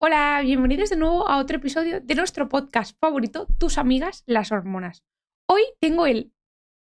Hola, bienvenidos de nuevo a otro episodio de nuestro podcast favorito, Tus amigas, las hormonas. Hoy tengo el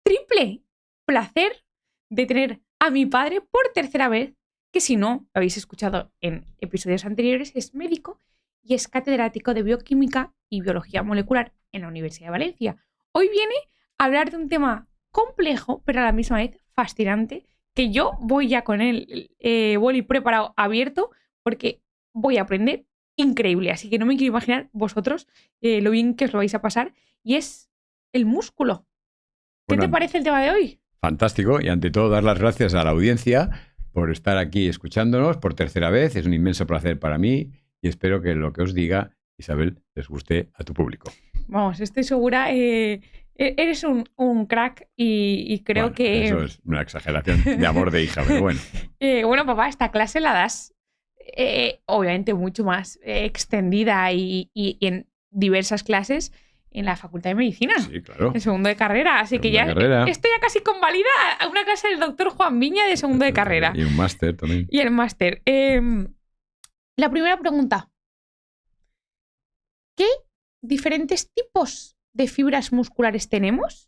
triple placer de tener a mi padre por tercera vez, que si no lo habéis escuchado en episodios anteriores, es médico y es catedrático de bioquímica y biología molecular en la Universidad de Valencia. Hoy viene a hablar de un tema complejo, pero a la misma vez fascinante, que yo voy ya con el boli preparado, abierto, porque voy a aprender increíble. Así que no me quiero imaginar vosotros lo bien que os lo vais a pasar. Y es el músculo. ¿Qué te Bueno, parece el tema de hoy? fantástico. Y ante todo, dar las gracias a la audiencia por estar aquí escuchándonos por tercera vez. Es un inmenso placer para mí y espero que lo que os diga, Isabel, les guste a tu público. Vamos, estoy segura. Eres un crack y creo Bueno, que... eso es una exageración de amor de hija, pero bueno. Bueno, papá, esta clase la das obviamente mucho más extendida y en diversas clases en la Facultad de Medicina. Sí, claro. En segundo de carrera. Así que ya estoy ya casi convalida a una clase del doctor Juan Viña de segundo de carrera. Y un máster también. Y el máster. La primera pregunta. ¿Qué diferentes tipos de fibras musculares tenemos?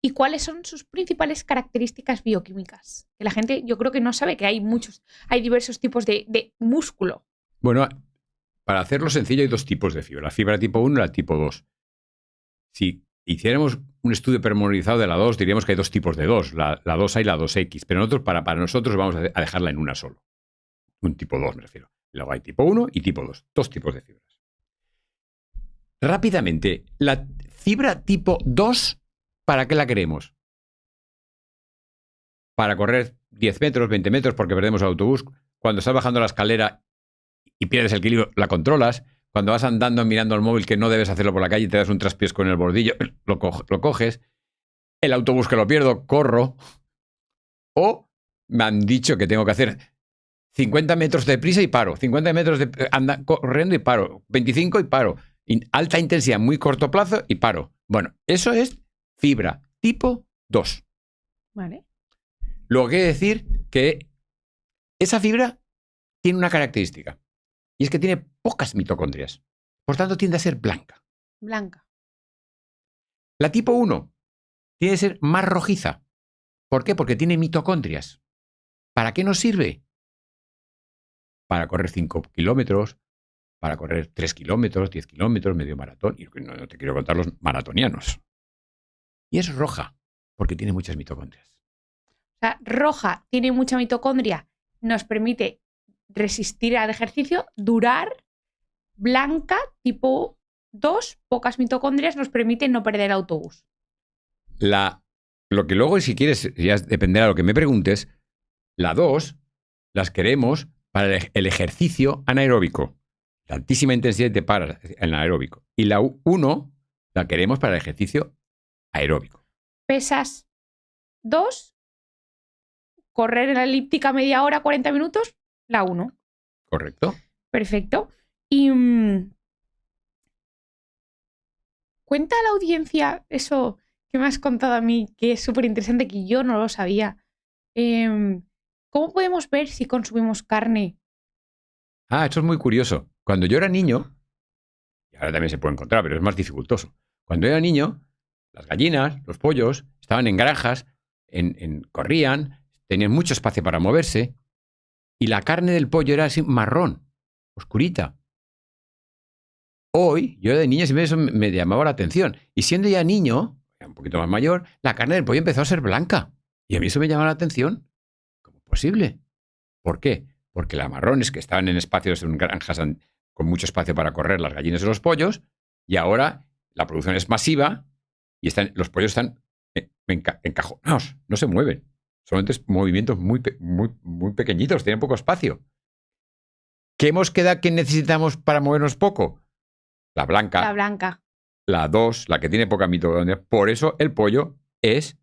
¿Y cuáles son sus principales características bioquímicas? Que la gente, yo creo que no sabe que hay diversos tipos de músculo. Bueno, para hacerlo sencillo hay dos tipos de fibra. La fibra tipo 1 y la tipo 2. Si hiciéramos un estudio pormenorizado de la 2, diríamos que hay dos tipos de 2, la 2A y la 2X. Pero nosotros, para nosotros vamos a dejarla en una solo. Un tipo 2 me refiero. Luego hay tipo 1 y tipo 2. Dos tipos de fibras. Rápidamente, la fibra tipo 2, ¿para qué la queremos? Para correr 10 metros, 20 metros, porque perdemos el autobús. Cuando estás bajando la escalera y pierdes el equilibrio, la controlas. Cuando vas andando mirando al móvil, que no debes hacerlo por la calle, te das un traspiés con el bordillo, lo coges. El autobús que lo pierdo, corro. O me han dicho que tengo que hacer 50 metros de prisa y paro. 50 metros corriendo y paro. 25 y paro. Alta intensidad, muy corto plazo y paro. Bueno, eso es fibra tipo 2. Vale. Luego quiere decir que esa fibra tiene una característica. Y es que tiene pocas mitocondrias. Por tanto, tiende a ser blanca. Blanca. La tipo 1 tiene que ser más rojiza. ¿Por qué? Porque tiene mitocondrias. ¿Para qué nos sirve? Para correr 5 kilómetros, para correr 3 kilómetros, 10 kilómetros, medio maratón. Y no te quiero contar los maratonianos. Y es roja, porque tiene muchas mitocondrias. O sea, roja, tiene mucha mitocondria, nos permite resistir al ejercicio, durar. Blanca, tipo 2, pocas mitocondrias, nos permite no perder autobús. Lo que luego, si quieres, ya dependerá de lo que me preguntes, la 2 las queremos para el ejercicio anaeróbico. La altísima intensidad te paras en el aeróbico. Y la 1 la queremos para el ejercicio aeróbico. Pesas 2, correr en la elíptica media hora, 40 minutos, la 1. ¿Correcto? Perfecto. Y cuenta a la audiencia eso que me has contado a mí, que es súper interesante, que yo no lo sabía. ¿Cómo podemos ver si consumimos carne? Esto es muy curioso. Cuando yo era niño, y ahora también se puede encontrar, pero es más dificultoso. Cuando era niño, las gallinas, los pollos, estaban en granjas, corrían, tenían mucho espacio para moverse, y la carne del pollo era así marrón, oscurita. Hoy, yo de niño siempre eso me llamaba la atención. Y siendo ya niño, un poquito más mayor, la carne del pollo empezó a ser blanca. Y a mí eso me llamaba la atención. ¿Cómo es posible? ¿Por qué? Porque las marrones que estaban en espacios, en granjas con mucho espacio para correr, las gallinas y los pollos, y ahora la producción es masiva y los pollos están encajonados, no se mueven. Solamente movimientos muy pequeñitos, tienen poco espacio. ¿Qué mosqueda que necesitamos para movernos poco? La blanca. La blanca. La 2, la que tiene poca mitocondria. Por eso el pollo es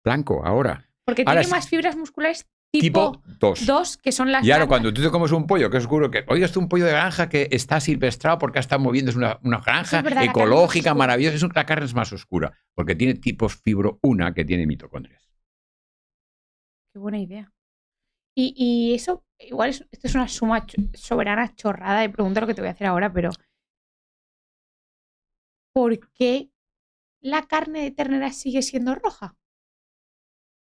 blanco ahora. Porque tiene más fibras musculares tipo 2, que son las Y ahora blancas. cuando tú te comes un pollo, que es oscuro, que oigas tú un pollo de granja que está silvestrado porque ha estado moviendo, es una granja ecológica, maravillosa, la carne es más oscura, porque tiene tipos fibro 1 que tiene mitocondrias. Qué buena idea. Y eso, igual, esto es una soberana chorrada de pregunta lo que te voy a hacer ahora, pero ¿por qué la carne de ternera sigue siendo roja?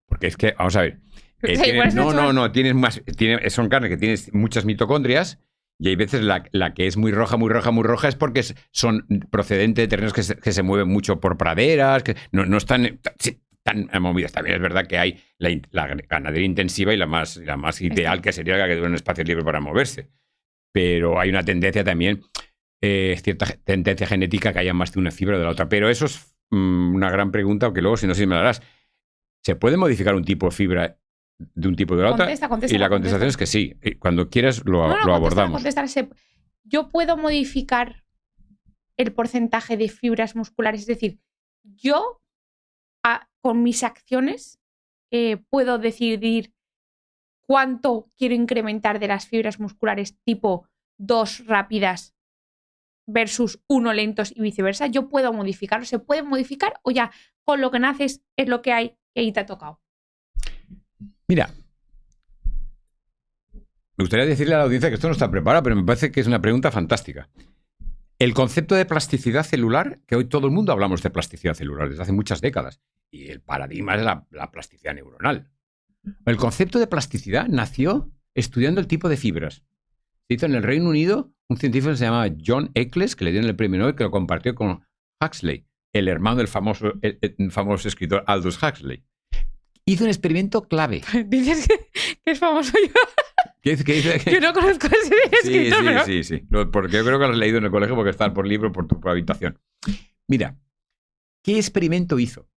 Porque es que, vamos a ver. O sea, igual es una chorrada. No, tienes más. Son carnes que tienes muchas mitocondrias y hay veces la que es muy roja, muy roja, muy roja es porque son procedentes de terrenos que se mueven mucho por praderas, que no están tan movidas. También es verdad que hay la ganadería intensiva y la más ideal, que sería la que tuviera un espacio libre para moverse. Pero hay una tendencia también, cierta tendencia genética que haya más de una fibra o de la otra. Pero eso es una gran pregunta, aunque luego, si no sé si me la darás. ¿Se puede modificar un tipo de fibra de un tipo de la otra? Contesta, y la contestación es que sí. Cuando quieras lo abordamos. Yo puedo modificar el porcentaje de fibras musculares. Es decir, yo con mis acciones puedo decidir cuánto quiero incrementar de las fibras musculares tipo 2 rápidas versus 1 lentos y viceversa. Yo puedo modificarlo. ¿Se puede modificar o ya con lo que naces es lo que hay y ahí te ha tocado? Mira, me gustaría decirle a la audiencia que esto no está preparado, pero me parece que es una pregunta fantástica. El concepto de plasticidad celular, que hoy todo el mundo hablamos de plasticidad celular desde hace muchas décadas, y el paradigma es la plasticidad neuronal. El concepto de plasticidad nació estudiando el tipo de fibras. Se hizo en el Reino Unido un científico que se llamaba John Eccles, que le dieron el premio Nobel, que lo compartió con Huxley, el hermano del famoso escritor Aldous Huxley. Hizo un experimento clave. Dices que es famoso yo. ¿Qué dice? Yo no conozco a ese escritor, pero... Sí. Porque yo creo que lo has leído en el colegio porque está por libro, por tu habitación. Mira, ¿qué experimento hizo?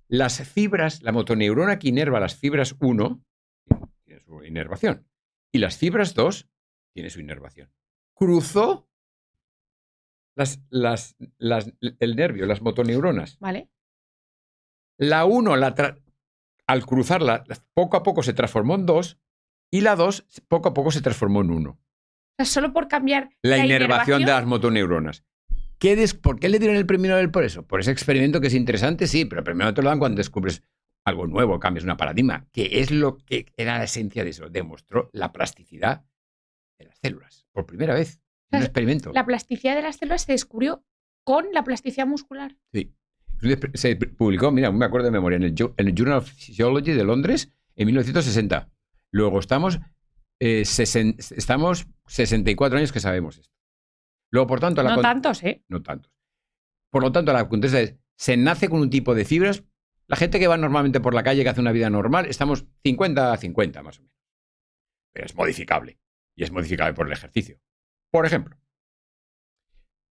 Las fibras, la motoneurona que inerva las fibras 1 tiene su inervación y las fibras 2 tiene su inervación. Cruzó el nervio, las motoneuronas. Vale. La 1, al cruzarla, poco a poco se transformó en 2 y la 2 poco a poco se transformó en 1. O sea, solo por cambiar la inervación de las motoneuronas. ¿Por qué le dieron el premio Nobel por eso? Por ese experimento que es interesante, sí, pero el premio Nobel te lo dan cuando descubres algo nuevo, cambias una paradigma, que es lo que era la esencia de eso. Demostró la plasticidad de las células. Por primera vez, en un experimento. La plasticidad de las células se descubrió con la plasticidad muscular. Sí. Se publicó, mira, me acuerdo de memoria, en el Journal of Physiology de Londres en 1960. Luego estamos 64 años que sabemos esto. Luego, por tanto... No tantos, ¿eh? No tantos. Por lo tanto, la contesta es, se nace con un tipo de fibras. La gente que va normalmente por la calle, que hace una vida normal, estamos 50-50 más o menos. Pero es modificable. Y es modificable por el ejercicio. Por ejemplo,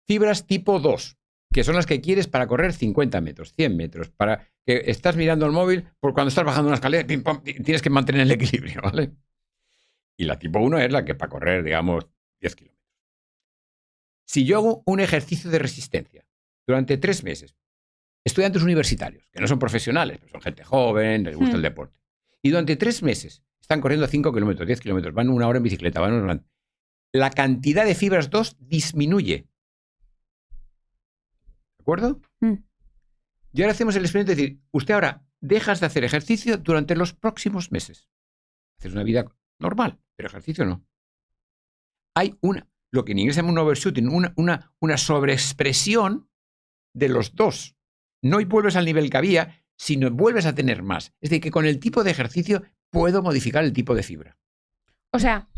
fibras tipo 2, que son las que quieres para correr 50 metros, 100 metros, para que estás mirando el móvil, por cuando estás bajando una escalera, pim, pam, tienes que mantener el equilibrio, ¿vale? Y la tipo 1 es la que para correr, digamos, 10 kilómetros. Si yo hago un ejercicio de resistencia durante 3 meses, estudiantes universitarios, que no son profesionales, pero son gente joven, les gusta el deporte, y durante 3 meses están corriendo 5 kilómetros, 10 kilómetros, van 1 hora en bicicleta, la cantidad de fibras 2 disminuye. ¿De acuerdo? Y ahora hacemos el experimento de decir, usted ahora dejas de hacer ejercicio durante los próximos meses. Haces una vida normal, pero ejercicio no. Hay lo que en inglés se llama un overshooting, una sobreexpresión de los dos. No vuelves al nivel que había, sino vuelves a tener más. Es decir, que con el tipo de ejercicio puedo modificar el tipo de fibra. O sea,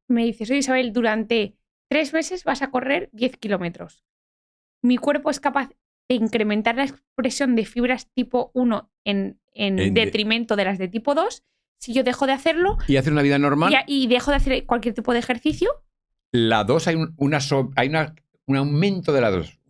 me dices, oye Isabel, durante 3 meses vas a correr 10 kilómetros. Mi cuerpo es capaz de incrementar la expresión de fibras tipo 1 en detrimento de las de tipo 2. Si yo dejo de hacerlo... Y hacer una vida normal. Y dejo de hacer cualquier tipo de ejercicio. La 2 hay un aumento de la 2.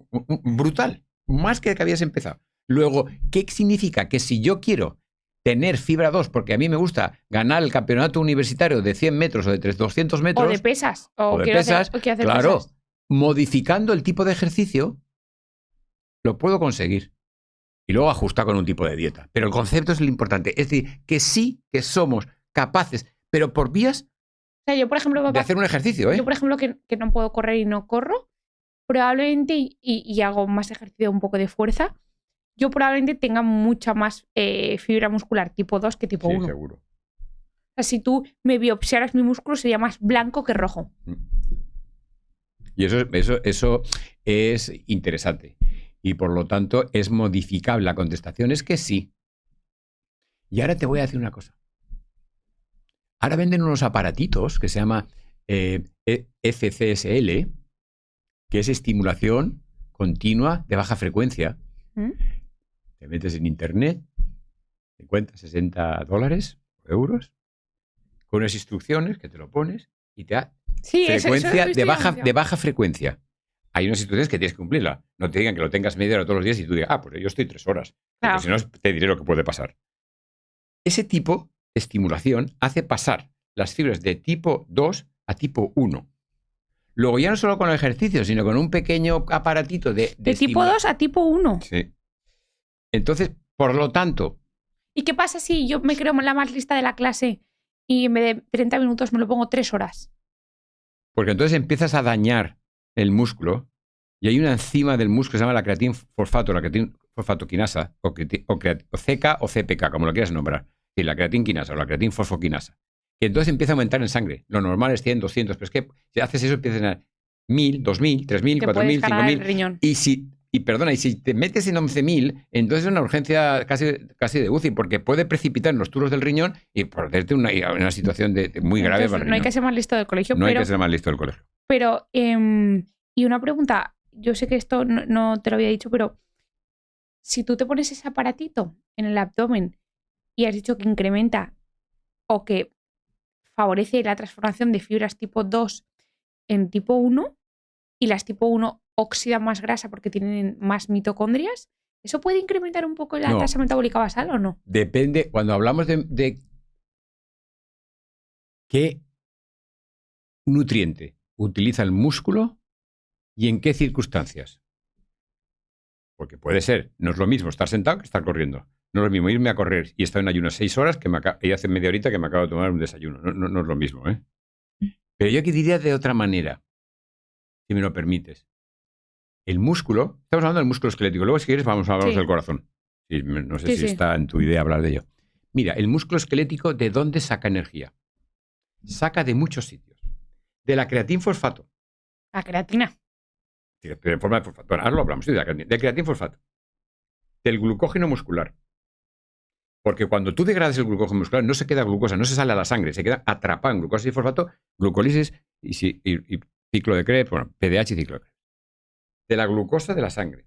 Brutal. Más que habías empezado. Luego, ¿qué significa? Que si yo quiero tener fibra 2, porque a mí me gusta ganar el campeonato universitario de 100 metros o de 200 metros... O de pesas. Quiero hacer claro, pesas. Modificando el tipo de ejercicio, lo puedo conseguir. Y luego ajustar con un tipo de dieta. Pero el concepto es lo importante. Es decir, que sí que somos capaces, pero por vías o sea, yo, por ejemplo, de hacer un ejercicio. Yo, por ejemplo, que no puedo correr y no corro, probablemente, y hago más ejercicio, un poco de fuerza, yo probablemente tenga mucha más fibra muscular tipo 2 que tipo 1. Sí, seguro. O sea, si tú me biopsiaras mi músculo sería más blanco que rojo. Y eso es interesante. Y por lo tanto es modificable. La contestación es que sí. Y ahora te voy a decir una cosa. Ahora venden unos aparatitos que se llama FCSL, que es estimulación continua de baja frecuencia. Te metes en internet, 50, 60 dólares, euros, con unas instrucciones que te lo pones y te da frecuencia de baja frecuencia. Hay unas instrucciones que tienes que cumplirlas. No te digan que lo tengas media hora todos los días y tú digas, pues yo estoy 3 horas. Porque si no, te diré lo que puede pasar. Ese tipo de estimulación hace pasar las fibras de tipo 2 a tipo 1. Luego ya no solo con el ejercicio, sino con un pequeño aparatito de tipo 2 a tipo 1. Sí. Entonces, por lo tanto... ¿Y qué pasa si yo me creo la más lista de la clase y en vez de 30 minutos me lo pongo 3 horas? Porque entonces empiezas a dañar el músculo y hay una enzima del músculo que se llama la creatinfosfato, la creatinfosfatoquinasa, o CK o CPK, como lo quieras nombrar. Sí, la creatinquinasa o la creatinfosfoquinasa. Que entonces empieza a aumentar en sangre. Lo normal es 100, 200, pero es que si haces eso empiezan a 1000, 2000, 3000, 4000, 5000. Y si te metes en 11.000, entonces es una urgencia casi de UCI, porque puede precipitar en los turos del riñón y ponerte una situación muy grave para el riñón. No hay que ser más listo del colegio. No hay que ser más listo del colegio. Pero, y una pregunta, yo sé que esto no te lo había dicho, pero si tú te pones ese aparatito en el abdomen y has dicho que incrementa o que favorece la transformación de fibras tipo 2 en tipo 1 y las tipo 1 oxidan más grasa porque tienen más mitocondrias, ¿eso puede incrementar un poco la tasa metabólica basal o no? Depende, cuando hablamos de qué nutriente utiliza el músculo y en qué circunstancias. Porque puede ser, no es lo mismo estar sentado que estar corriendo. No es lo mismo irme a correr y estar en ayunas 6 horas y hace media horita que me acabo de tomar un desayuno. No es lo mismo, ¿eh? Pero yo aquí diría de otra manera, si me lo permites. El músculo, estamos hablando del músculo esquelético, luego si quieres vamos a hablar del corazón. No sé si está en tu idea hablar de ello. Mira, el músculo esquelético, ¿de dónde saca energía? Saca de muchos sitios. De la creatinfosfato. La creatina. En forma de fosfato. Ahora lo hablamos, sí, de creatinfosfato. Del glucógeno muscular. Porque cuando tú degradas el glucógeno muscular, no se queda glucosa, no se sale a la sangre, se queda atrapada en glucosa y fosfato, glucólisis y ciclo de Krebs, PDH y ciclo de Krebs. De la glucosa de la sangre.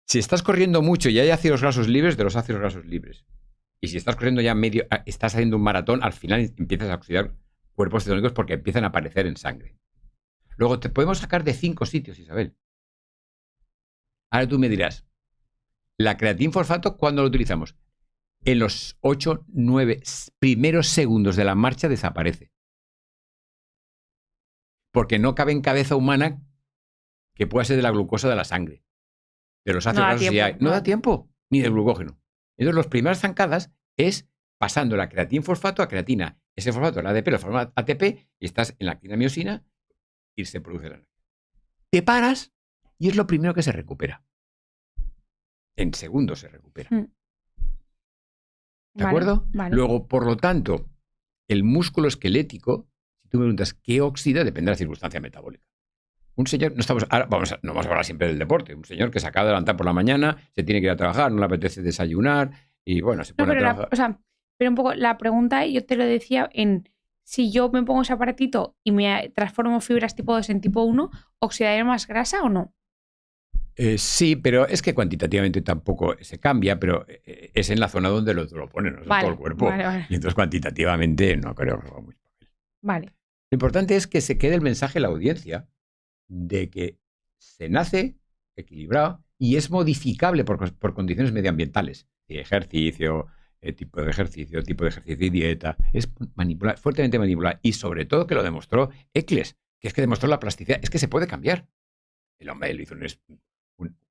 Si estás corriendo mucho y hay ácidos grasos libres, de los ácidos grasos libres. Y si estás corriendo ya estás haciendo un maratón, al final empiezas a oxidar cuerpos cetónicos porque empiezan a aparecer en sangre. Luego te podemos sacar de 5 sitios, Isabel. Ahora tú me dirás, la creatinfosfato, ¿cuándo lo utilizamos? En los 8, 9 primeros segundos de la marcha desaparece. Porque no cabe en cabeza humana que pueda ser de la glucosa de la sangre. De los ácidos grasos sí hay. No da tiempo, ni del glucógeno. Entonces, las primeras zancadas es pasando la creatinfosfato a creatina. Ese fosfato, el ADP, lo forma ATP y estás en la actina-miosina y se produce la energía. Te paras y es lo primero que se recupera. En segundos se recupera. ¿De acuerdo? Vale. Luego, por lo tanto, el músculo esquelético, si tú me preguntas qué oxida, depende de la circunstancia metabólica. Un señor, no vamos a hablar siempre del deporte, un señor que se acaba de levantar por la mañana, se tiene que ir a trabajar, no le apetece desayunar y bueno, se pone a trabajar. Pero un poco la pregunta, yo te lo decía en si yo me pongo ese aparatito y me transformo fibras tipo 2 en tipo 1, ¿oxidaré más grasa o no? Sí, pero es que cuantitativamente tampoco se cambia, pero es en la zona donde lo ponen, no es en todo el cuerpo. Vale. Y entonces cuantitativamente no creo que haga mucho papel. Vale. Lo importante es que se quede el mensaje en la audiencia de que se nace equilibrado y es modificable por condiciones medioambientales. Ejercicio, tipo de ejercicio y dieta. Es fuertemente manipulable. Y sobre todo que lo demostró Eccles, que es que demostró la plasticidad. Es que se puede cambiar. El hombre lo hizo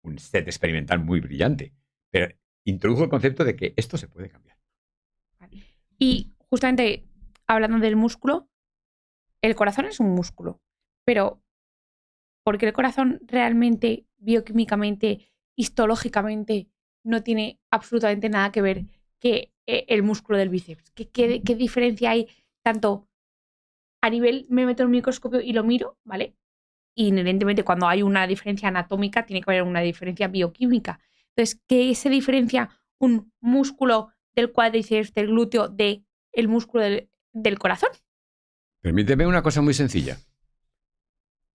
un set experimental muy brillante, pero introdujo el concepto de que esto se puede cambiar. Y justamente hablando del músculo, el corazón es un músculo, pero ¿por qué el corazón realmente, bioquímicamente, histológicamente no tiene absolutamente nada que ver que el músculo del bíceps? ¿Qué diferencia hay tanto a nivel, me meto en un microscopio y lo miro, ¿vale? Inherentemente cuando hay una diferencia anatómica tiene que haber una diferencia bioquímica. Entonces, ¿qué se diferencia un músculo del cuádriceps, del glúteo, del músculo del corazón? Permíteme una cosa muy sencilla.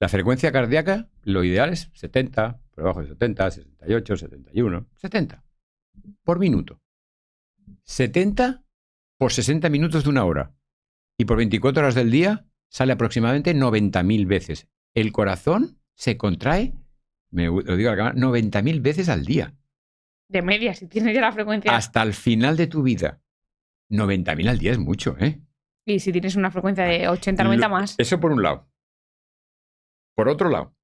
La frecuencia cardíaca, lo ideal es 70, por debajo de 70, 68, 71, 70 por minuto. 70 por 60 minutos de una hora. Y por 24 horas del día sale aproximadamente 90.000 veces. El corazón se contrae, lo digo a la cámara, 90.000 veces al día. De media, si tienes ya la frecuencia. Hasta el final de tu vida. 90.000 al día es mucho, ¿eh? Y si tienes una frecuencia de 80, 90 más. Eso por un lado. Por otro lado,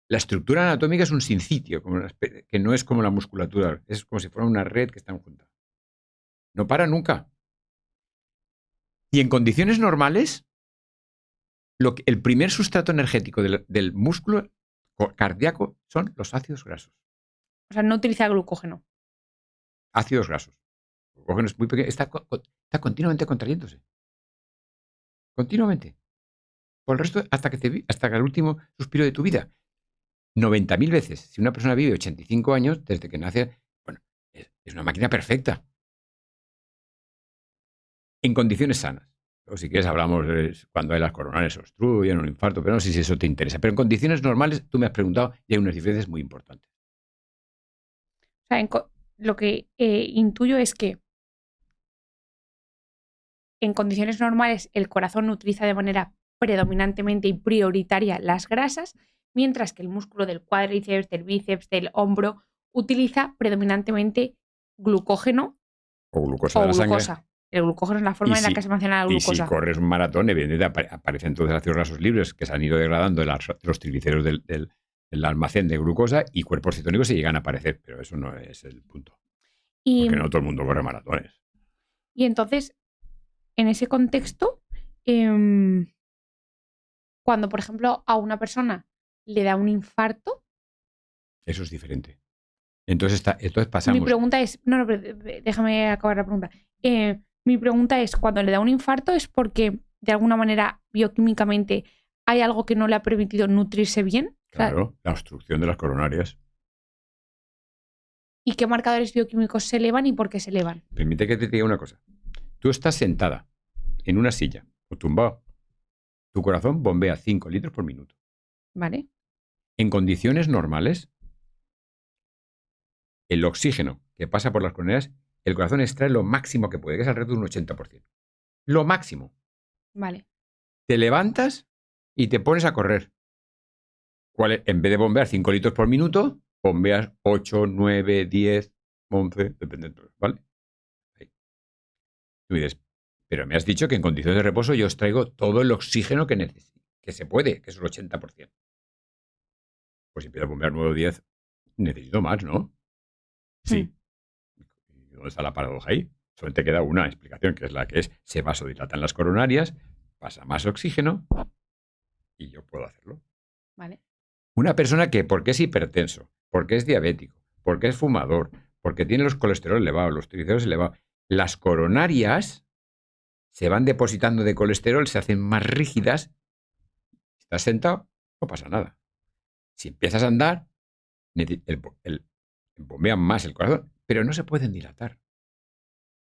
la estructura anatómica es un sinsitio, que no es como la musculatura, es como si fuera una red que están juntas. No para nunca. Y en condiciones normales, el primer sustrato energético del músculo cardíaco son los ácidos grasos. O sea, no utiliza glucógeno. Ácidos grasos. El glucógeno es muy pequeño, está continuamente contrayéndose. Continuamente. Por el resto, hasta que el último suspiro de tu vida. 90.000 veces. Si una persona vive 85 años, desde que nace, bueno, es una máquina perfecta. En condiciones sanas. O si quieres hablamos de cuando hay las coronarias obstruyen, un infarto, pero no sé si eso te interesa. Pero en condiciones normales, tú me has preguntado y hay unas diferencias muy importantes. O sea, lo que intuyo es que en condiciones normales el corazón utiliza de manera predominantemente y prioritaria las grasas, mientras que el músculo del cuádriceps, del bíceps, del hombro utiliza predominantemente glucógeno O glucosa de la glucosa. sangre. El glucógeno es la forma en la que se almacena la glucosa. Y si corres un maratón, evidentemente aparecen todos los ácidos grasos libres que se han ido degradando en los triglicéridos del almacén de glucosa y cuerpos cetónicos se llegan a aparecer, pero eso no es el punto. Porque no todo el mundo corre maratones. Y entonces, en ese contexto, cuando, por ejemplo, a una persona le da un infarto. Eso es diferente. Entonces pasamos. Mi pregunta es. No, déjame acabar la pregunta. Mi pregunta es: cuando le da un infarto, ¿es porque de alguna manera bioquímicamente hay algo que no le ha permitido nutrirse bien? Claro, la obstrucción de las coronarias. ¿Y qué marcadores bioquímicos se elevan y por qué se elevan? Permite que te diga una cosa. Tú estás sentada en una silla o tumbado. Tu corazón bombea 5 litros por minuto. Vale. En condiciones normales, el oxígeno que pasa por las coronarias, el corazón extrae lo máximo que puede, que es alrededor de un 80%. Lo máximo. Vale. Te levantas y te pones a correr. En vez de bombear 5 litros por minuto, bombeas 8, 9, 10, 11, depende, ¿vale? Ahí. Tú dices, pero me has dicho que en condiciones de reposo yo extraigo todo el oxígeno que necesito, que se puede, que es el 80%. Pues si empiezo a bombear 9 o 10, necesito más, ¿no? Sí. ¿Y dónde está la paradoja ahí? Solo te queda una explicación, que es la que es, se vasodilatan las coronarias, pasa más oxígeno y yo puedo hacerlo. Vale. Una persona que, porque es hipertenso, porque es diabético, porque es fumador, porque tiene los colesterol elevados, los triglicéridos elevados, las coronarias se van depositando de colesterol, se hacen más rígidas. Si estás sentado, no pasa nada. Si empiezas a andar, bombea más el corazón, pero no se pueden dilatar.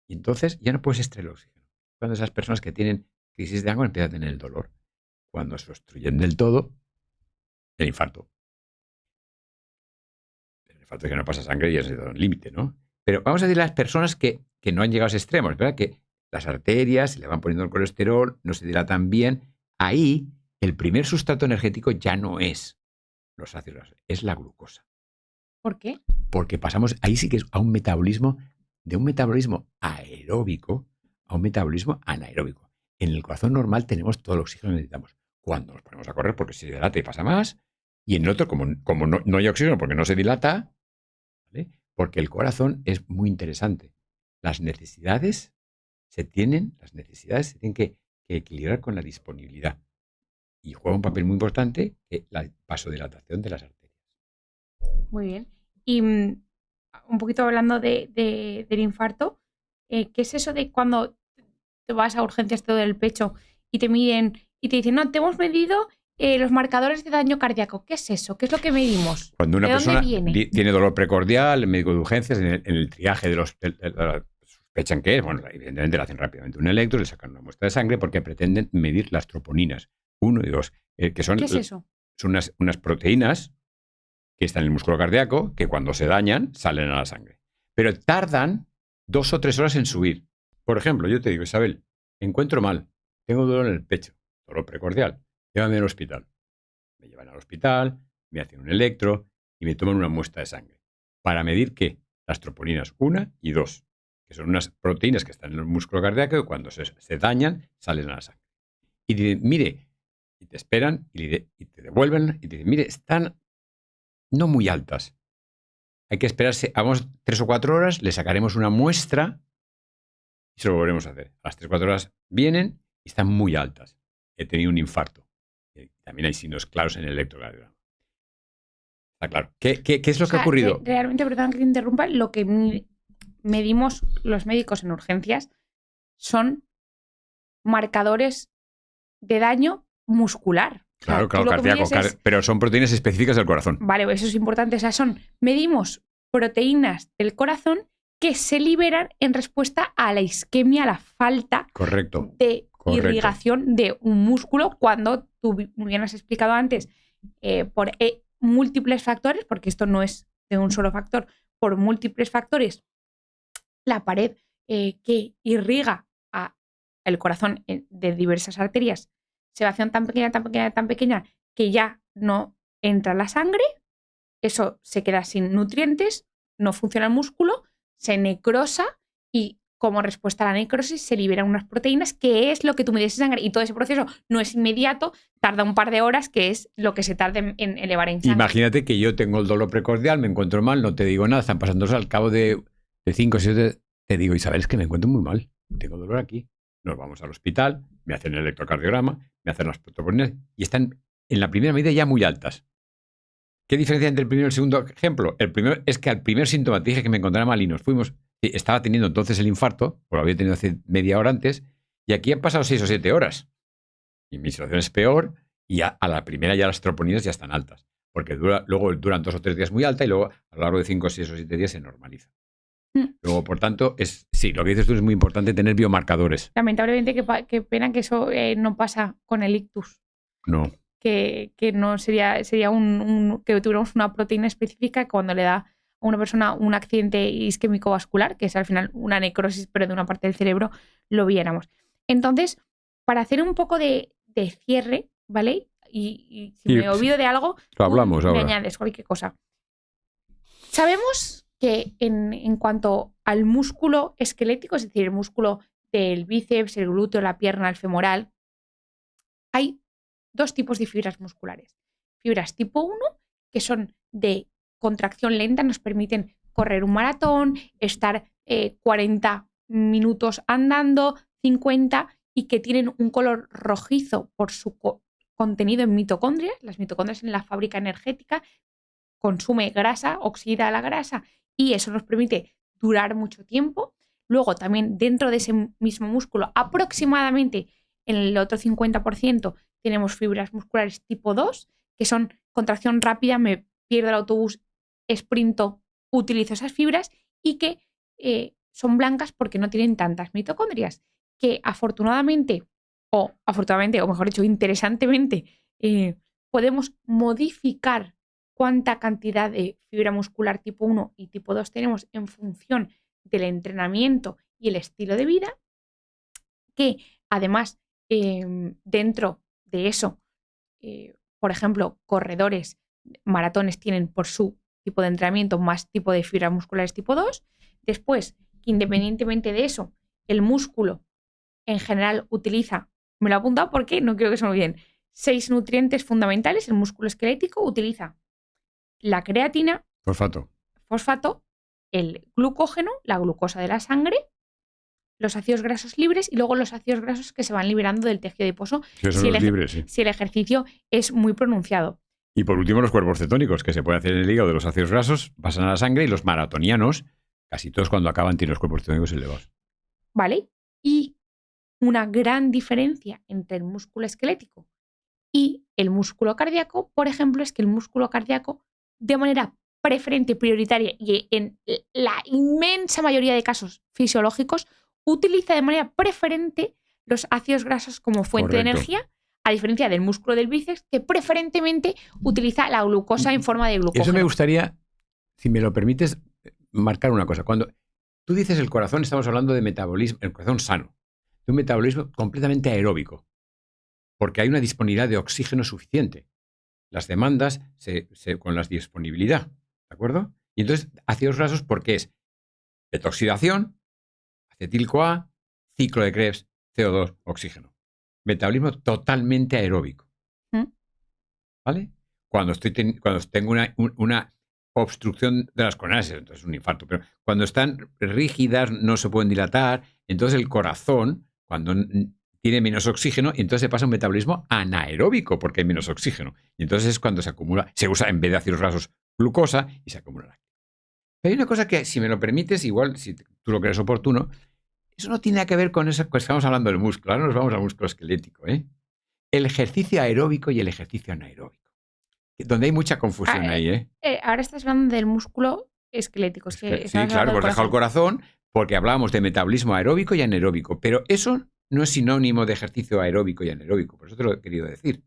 Y entonces ya no puedes extraer el oxígeno. Cuando esas personas que tienen crisis de agua empiezan a tener el dolor. Cuando se obstruyen del todo, el infarto. El infarto es que no pasa sangre y es un límite, ¿no? Pero vamos a decir las personas que no han llegado a ese extremo, ¿verdad? Que las arterias se le van poniendo el colesterol, no se dilatan bien. Ahí el primer sustrato energético ya no es los ácidos grasos, es la glucosa. ¿Por qué? Porque pasamos, ahí sí que es a un metabolismo, de un metabolismo aeróbico a un metabolismo anaeróbico. En el corazón normal tenemos todo el oxígeno que necesitamos. Cuando nos ponemos a correr porque se dilata y pasa más, y en el otro, como no hay oxígeno porque no se dilata, ¿vale? Porque el corazón es muy interesante. Las necesidades se tienen que equilibrar con la disponibilidad. Y juega un papel muy importante que la vasodilatación de las arterias. Muy bien. Y un poquito hablando del infarto, ¿qué es eso de cuando te vas a urgencias todo del pecho y te miden y te dicen, no, te hemos medido los marcadores de daño cardíaco? ¿Qué es eso? ¿Qué es lo que medimos? Cuando una ¿De dónde persona viene? tiene dolor precordial, el médico de urgencias, en el triaje sospechan que es, bueno, evidentemente le hacen rápidamente un electro, le sacan una muestra de sangre porque pretenden medir las troponinas 1 y 2, que son, ¿Qué es eso? son unas proteínas que están en el músculo cardíaco que cuando se dañan salen a la sangre. Pero tardan 2 o 3 horas en subir. Por ejemplo, yo te digo, Isabel, encuentro mal, tengo dolor en el pecho, dolor precordial, llévame al hospital. Me llevan al hospital, me hacen un electro y me toman una muestra de sangre. ¿Para medir qué? Las troponinas 1 y 2, que son unas proteínas que están en el músculo cardíaco que cuando se dañan salen a la sangre. Y dicen, mire, y te esperan y te devuelven y te dicen, mire, están no muy altas. Hay que esperarse, vamos 3 o 4 horas, le sacaremos una muestra y se lo volveremos a hacer. A las 3 o 4 horas vienen y están muy altas. He tenido un infarto. También hay signos claros en el electrocardiograma. Está claro. ¿Qué es lo que ha ocurrido? Realmente, perdón que te interrumpa, lo que medimos los médicos en urgencias son marcadores de daño muscular. Claro, cardíaco, pero son proteínas específicas del corazón. Vale, eso es importante. O sea, medimos proteínas del corazón que se liberan en respuesta a la isquemia, a la falta de irrigación de un músculo, cuando tú muy bien has explicado antes, por múltiples factores, porque esto no es de un solo factor, por múltiples factores, la pared que irriga el corazón de diversas arterias se va haciendo tan pequeña que ya no entra la sangre, eso se queda sin nutrientes, no funciona el músculo, se necrosa y como respuesta a la necrosis se liberan unas proteínas, que es lo que tú mides en sangre, y todo ese proceso no es inmediato, tarda un par de horas, que es lo que se tarda en elevar en sangre. Imagínate que yo tengo el dolor precordial, me encuentro mal, no te digo nada, están pasando al cabo de 5 o 6, te digo, Isabel, es que me encuentro muy mal, tengo dolor aquí. Nos vamos al hospital, me hacen el electrocardiograma, me hacen las proteínas y están en la primera medida ya muy altas. ¿Qué diferencia entre el primero y el segundo ejemplo? El primero es que al primer síntoma te dije que me encontraba mal y nos fuimos. Estaba teniendo entonces el infarto, o lo había tenido hace media hora antes, y aquí han pasado 6 o 7 horas. Y mi situación es peor y a la primera ya las troponinas ya están altas. Porque luego duran 2 o 3 días muy alta y luego a lo largo de 5, 6 o 7 días se normaliza. Luego, por tanto, sí, lo que dices tú es muy importante tener biomarcadores. Lamentablemente, qué pena que eso no pasa con el ictus. No. Que no sería que tuviéramos una proteína específica cuando le da a una persona un accidente isquémico vascular, que es al final una necrosis, pero de una parte del cerebro, lo viéramos. Entonces, para hacer un poco de cierre, ¿vale? Y si me olvido de algo, lo hablamos me ahora. añades cualquier cosa. Sabemos que en cuanto al músculo esquelético, es decir, el músculo del bíceps, el glúteo, la pierna, el femoral, hay 2 tipos de fibras musculares. Fibras tipo 1, que son de contracción lenta, nos permiten correr un maratón, estar 40 minutos andando, 50, y que tienen un color rojizo por su contenido en mitocondrias. Las mitocondrias en la fábrica energética consume grasa, oxida la grasa, y eso nos permite durar mucho tiempo. Luego también dentro de ese mismo músculo, aproximadamente en el otro 50%, tenemos fibras musculares tipo 2, que son contracción rápida, me pierdo el autobús, sprinto, utilizo esas fibras, y que son blancas porque no tienen tantas mitocondrias, que afortunadamente, o mejor dicho, interesantemente, podemos modificar cuánta cantidad de fibra muscular tipo 1 y tipo 2 tenemos en función del entrenamiento y el estilo de vida, que además dentro de eso, por ejemplo, corredores, maratones tienen por su tipo de entrenamiento más tipo de fibras musculares tipo 2. Después, independientemente de eso, el músculo en general utiliza, me lo he apuntado porque no quiero que se me olviden, 6 nutrientes fundamentales. El músculo esquelético utiliza la creatina, fosfato, el glucógeno, la glucosa de la sangre, los ácidos grasos libres y luego los ácidos grasos que se van liberando del tejido adiposo si el ejercicio es muy pronunciado. Y por último, los cuerpos cetónicos, que se pueden hacer en el hígado de los ácidos grasos, pasan a la sangre y los maratonianos, casi todos cuando acaban tienen los cuerpos cetónicos elevados. ¿Vale? Y una gran diferencia entre el músculo esquelético y el músculo cardíaco, por ejemplo, es que el músculo cardíaco, de manera preferente, prioritaria y en la inmensa mayoría de casos fisiológicos, utiliza de manera preferente los ácidos grasos como fuente de energía, a diferencia del músculo del bíceps, que preferentemente utiliza la glucosa en forma de glucógeno. Eso me gustaría, si me lo permites, marcar una cosa. Cuando tú dices el corazón, estamos hablando de metabolismo, el corazón sano, de un metabolismo completamente aeróbico, porque hay una disponibilidad de oxígeno suficiente. Las demandas con la disponibilidad, ¿de acuerdo? Y entonces, ácidos grasos, porque es beta-oxidación, acetil-CoA, ciclo de Krebs, CO2, oxígeno. Metabolismo totalmente aeróbico. ¿Vale? Cuando tengo una obstrucción de las coronarias, entonces es un infarto, pero cuando están rígidas, no se pueden dilatar, entonces el corazón, cuando tiene menos oxígeno, y entonces se pasa a un metabolismo anaeróbico porque hay menos oxígeno. Y entonces es cuando se acumula, se usa en vez de ácidos grasos glucosa y se acumula láctico. Pero hay una cosa que, si me lo permites, igual, si tú lo crees oportuno, eso no tiene que ver con eso que estamos hablando del músculo. Ahora nos vamos al músculo esquelético, ¿eh? El ejercicio aeróbico y el ejercicio anaeróbico. Donde hay mucha confusión ahí, ¿eh? Ahora estás hablando del músculo esquelético. Sí, claro, pues dejado el corazón porque hablábamos de metabolismo aeróbico y anaeróbico, pero eso no es sinónimo de ejercicio aeróbico y anaeróbico, por eso te lo he querido decir.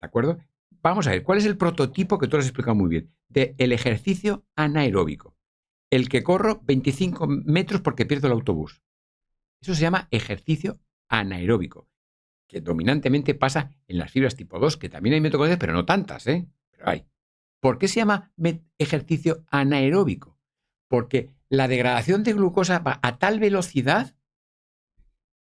¿De acuerdo? Vamos a ver, ¿cuál es el prototipo que tú lo has explicado muy bien? Del ejercicio anaeróbico. El que corro 25 metros porque pierdo el autobús. Eso se llama ejercicio anaeróbico, que dominantemente pasa en las fibras tipo 2, que también hay mitocondrias, pero no tantas, ¿eh? Pero hay. ¿Por qué se llama ejercicio anaeróbico? Porque la degradación de glucosa va a tal velocidad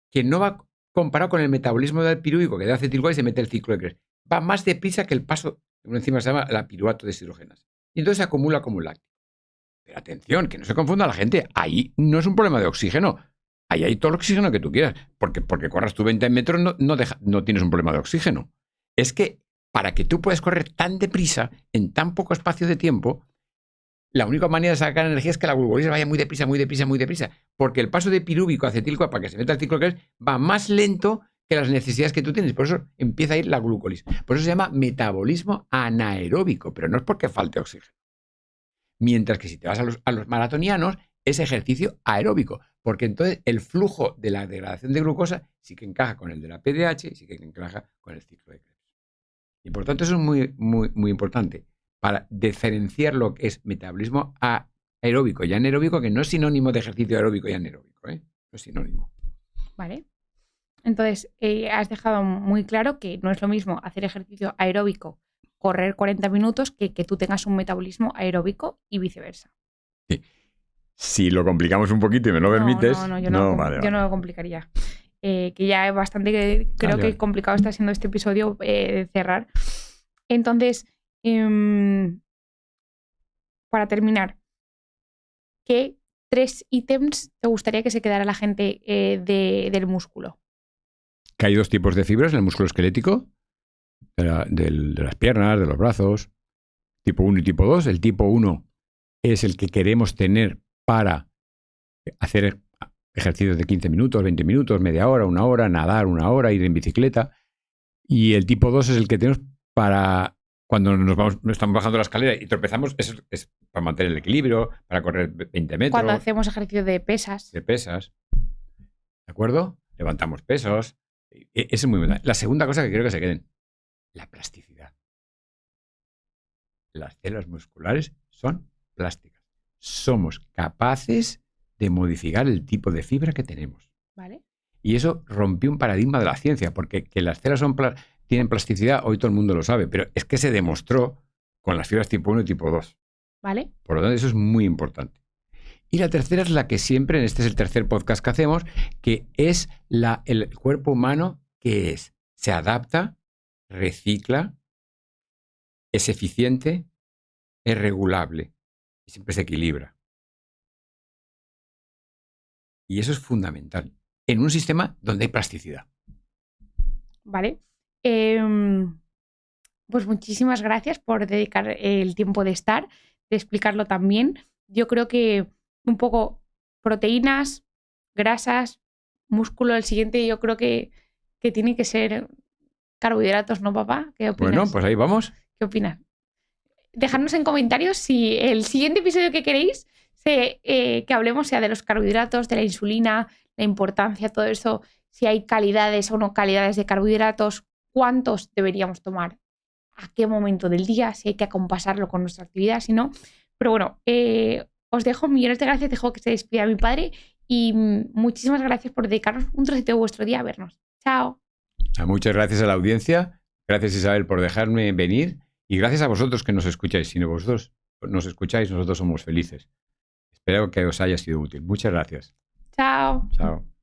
que no va comparado con el metabolismo del pirúvico, que da acetil-CoA y se mete el ciclo de Krebs. Va más deprisa que el paso, que encima se llama la piruvato de deshidrogenasa. Y entonces se acumula como un láctico. Pero atención, que no se confunda la gente. Ahí no es un problema de oxígeno. Ahí hay todo el oxígeno que tú quieras. Porque corras tú 20 metros no tienes un problema de oxígeno. Es que para que tú puedas correr tan deprisa en tan poco espacio de tiempo, la única manera de sacar energía es que la glucólisis vaya muy deprisa, muy deprisa, muy deprisa. Porque el paso de pirúvico a acetil-CoA para que se meta el ciclo que es va más lento que las necesidades que tú tienes. Por eso empieza a ir la glucólisis. Por eso se llama metabolismo anaeróbico, pero no es porque falte oxígeno. Mientras que si te vas a los maratonianos, es ejercicio aeróbico, porque entonces el flujo de la degradación de glucosa sí que encaja con el de la PDH y sí que encaja con el ciclo de Krebs. Y por tanto eso es muy, muy, muy importante para diferenciar lo que es metabolismo aeróbico y anaeróbico, que no es sinónimo de ejercicio aeróbico y anaeróbico, ¿eh? No es sinónimo. Vale. Entonces, has dejado muy claro que no es lo mismo hacer ejercicio aeróbico, correr 40 minutos, que tú tengas un metabolismo aeróbico y viceversa. Sí. Si lo complicamos un poquito y me lo permites... Yo no lo complicaría. Que ya es bastante, creo que complicado está siendo este episodio de cerrar. Entonces, para terminar, ¿qué 3 ítems te gustaría que se quedara la gente del músculo? Que hay 2 tipos de fibras en el músculo esquelético, de las piernas, de los brazos, tipo 1 y tipo 2. El tipo 1 es el que queremos tener para hacer ejercicios de 15 minutos, 20 minutos, media hora, 1 hora, nadar 1 hora, ir en bicicleta. Y el tipo 2 es el que tenemos para cuando nos estamos bajando la escalera y tropezamos, es para mantener el equilibrio, para correr 20 metros. Cuando hacemos ejercicio de pesas. De pesas. ¿De acuerdo? Levantamos pesos. Eso es muy importante. La segunda cosa que quiero que se queden, la plasticidad. Las células musculares son plásticas. Somos capaces de modificar el tipo de fibra que tenemos. ¿Vale? Y eso rompió un paradigma de la ciencia, porque que las células tienen plasticidad, hoy todo el mundo lo sabe, pero es que se demostró con las fibras tipo 1 y tipo 2. ¿Vale? Por lo tanto, eso es muy importante. Y la tercera es la que siempre, este es el tercer podcast que hacemos, que es el cuerpo humano que se adapta, recicla, es eficiente, es regulable y siempre se equilibra. Y eso es fundamental en un sistema donde hay plasticidad. Vale. Pues muchísimas gracias por dedicar el tiempo de estar, de explicarlo también. Yo creo que un poco proteínas, grasas, músculo, el siguiente yo creo que tiene que ser carbohidratos, ¿no, papá? ¿Qué opinas? Bueno, pues ahí vamos. ¿Qué opinas? Dejadnos en comentarios si el siguiente episodio que queréis que hablemos sea de los carbohidratos, de la insulina, la importancia, todo eso, si hay calidades o no calidades de carbohidratos, cuántos deberíamos tomar, a qué momento del día, si hay que acompasarlo con nuestra actividad, si no. Pero bueno, os dejo millones de gracias, dejo que se despida mi padre y muchísimas gracias por dedicarnos un trocito de vuestro día a vernos. Chao. Muchas gracias a la audiencia, gracias Isabel por dejarme venir y gracias a vosotros que nos escucháis. Si no vosotros nos escucháis, nosotros somos felices. Espero que os haya sido útil. Muchas gracias. Chao. Chao.